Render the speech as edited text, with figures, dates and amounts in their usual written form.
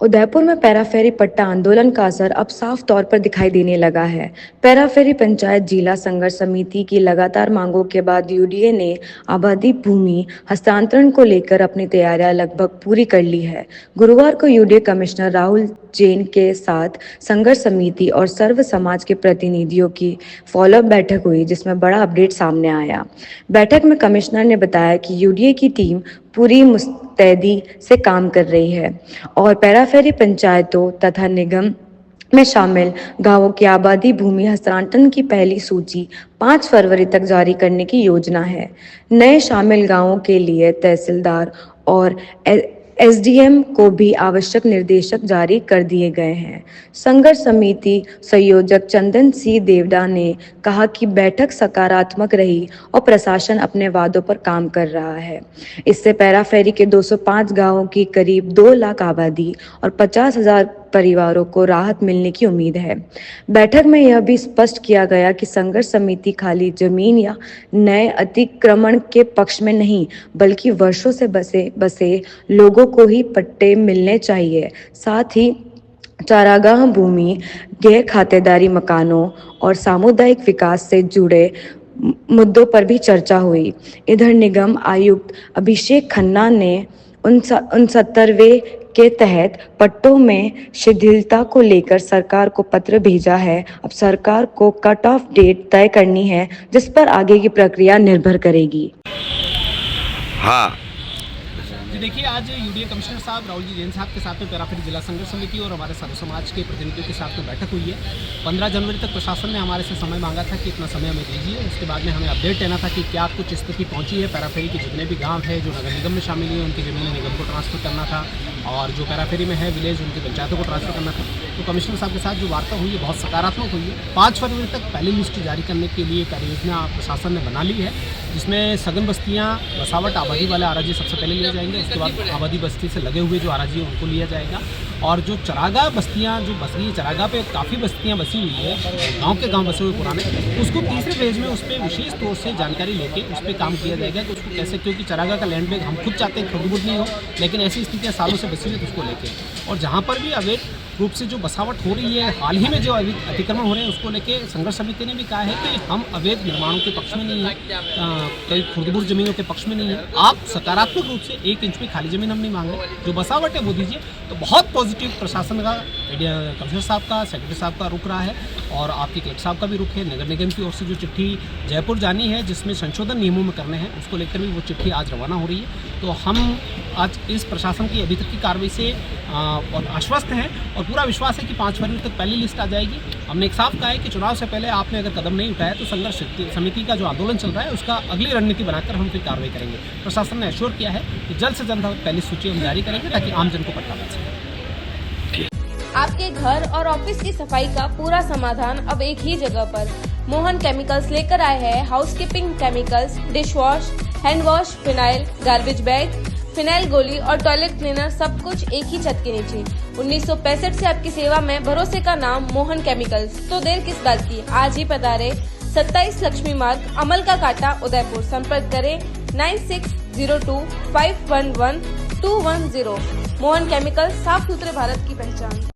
उदयपुर में पैराफेरी पट्टा आंदोलन का असर अब साफ तौर पर दिखाई देने लगा है। पैराफेरी पंचायत जिला संघर्ष समिति की लगातार मांगों के बाद यूडीए ने आबादी भूमि हस्तांतरण को लेकर अपनी तैयारियां लगभग पूरी कर ली है। गुरुवार को यूडीए कमिश्नर राहुल जैन के साथ संघर्ष समिति और सर्व समाज के प्रतिनिधियों की फॉलोअप बैठक हुई, जिसमें बड़ा अपडेट सामने आया। बैठक में कमिश्नर ने बताया कि यूडीए की टीम पूरी मुस्तैदी से काम कर रही है और पैराफेरी पंचायतों तथा निगम में शामिल गांवों की आबादी भूमि हस्तांतरण की पहली सूची 5 फरवरी तक जारी करने की योजना है। नए शामिल गांवों के लिए तहसीलदार और एसडीएम को भी आवश्यक निर्देशक जारी कर दिए गए हैं। संघर्ष समिति संयोजक चंदन सिंह देवड़ा ने कहा कि बैठक सकारात्मक रही और प्रशासन अपने वादों पर काम कर रहा है। इससे पैराफेरी के 205 गांवों की करीब 2 लाख आबादी और 50,000 परिवारों को राहत मिलने की उम्मीद है। बैठक में यह भी स्पष्ट किया गया कि संघर्ष समिति खाली जमीन या नए अतिक्रमण के पक्ष में नहीं, बल्कि वर्षों से बसे लोगों को ही पट्टे मिलने चाहिए। साथ ही चारागाह भूमि, गैर खातेदारी मकानों और सामुदायिक विकास से जुड़े मुद्दों पर भी चर्चा हुई। इधर निगम आयुक्त अभिषेक खन्ना ने 69वें के तहत पट्टों में शिथिलता को लेकर सरकार को पत्र भेजा है। अब सरकार को कट ऑफ डेट तय करनी है, जिस पर आगे की प्रक्रिया निर्भर करेगी। हाँ जी देखिए, आज यूडीए कमिश्नर साहब राहुल जी जैन साहब के साथ में पैराफेरी जिला संघर्ष समिति और हमारे सर्व समाज के प्रतिनिधियों के साथ में बैठक हुई है। 15 जनवरी तक प्रशासन ने हमारे से समय मांगा था कि इतना समय हमें दीजिए। उसके बाद में हमें अपडेट लेना था कि क्या कुछ स्थिति पहुंची है। पैराफेरी के जितने भी गांव है जो नगर निगम में शामिल हुए, उनकी जमीनें निगम को ट्रांसफर करना था, और जो पैराफेरी में है विलेज, उनकी पंचायतों को ट्रांसफर करना था। तो कमिश्नर साहब के साथ जो वार्ता हुई है बहुत सकारात्मक हुई है। 5 फरवरी तक पहली लिस्ट जारी करने के लिए कार्ययोजना प्रशासन ने बना ली है, जिसमें सघन बस्तियाँ, बसावट, आबादी वाले आराजी सबसे पहले लिए जाएंगे। उसके बाद आबादी बस्ती से लगे हुए जो आराजी है उनको लिया जाएगा, और जो चरागाह बस्तियाँ जो बस रही है, चरागाह पे काफ़ी बस्तियाँ बसी हुई है, गांव के गांव बसे हुए पुराने, उसको तीसरे फेज में उस पर विशेष तौर से जानकारी लेके उस पर काम किया जाएगा कि उसको कैसे, क्योंकि चरागाह का लैंड बैग हम खुद चाहते हैं खुद नहीं हो, लेकिन ऐसी स्थितियाँ सालों से बसी हुई है, उसको लेके, और जहाँ पर भी अवैध रूप से जो बसावट हो रही है, हाल ही में जो अतिक्रमण हो रहे हैं, उसको लेके संघर्ष समिति ने भी कहा है कि हम अवैध निर्माणों के पक्ष में नहीं है, कई खुर्दबुर जमीनों के पक्ष में नहीं है। आप सकारात्मक रूप से 1 इंच भी खाली जमीन हम नहीं मांग रहे, जो बसावट है वो दीजिए। तो बहुत पॉजिटिव प्रशासन का, कमिश्नर साहब का, सेक्रेटरी साहब का रुख रहा है, और आपके कलेक्टर साहब का भी रुख है। नगर निगम की ओर से जो चिट्ठी जयपुर जानी है, जिसमें संशोधन नियमों में करने हैं, उसको लेकर भी वो चिट्ठी आज रवाना हो रही है। तो हम आज इस प्रशासन की अभी तक की कार्रवाई से और आश्वस्त हैं, और पूरा विश्वास है कि 5 फरवरी तक पहली लिस्ट आ जाएगी। हमने एक साफ कहा है कि चुनाव से पहले आपने अगर कदम नहीं उठाया तो संघर्ष समिति का जो आंदोलन चल रहा है उसका अगली रणनीति बनाकर हम फिर कार्रवाई करेंगे। प्रशासन ने एश्योर किया है कि जल्द से जल्द पहली सूची हम जारी करेंगे, ताकि आम जन को पट्टा मिल सके। आपके घर और ऑफिस की सफाई का पूरा समाधान अब एक ही जगह पर। मोहन केमिकल्स लेकर आए हैं housekeeping chemicals, dish wash, hand wash, phenyl, garbage bag, phenyl गोली और टॉयलेट क्लीनर, सब कुछ एक ही छत के नीचे। 1965 से आपकी सेवा में, भरोसे का नाम मोहन केमिकल्स। तो देर किस बात की, आज ही पधारे। 27 लक्ष्मी मार्ग, अमल का कांटा, उदयपुर। संपर्क करें 9602 511 210। मोहन केमिकल्स, साफ सुथरे भारत की पहचान।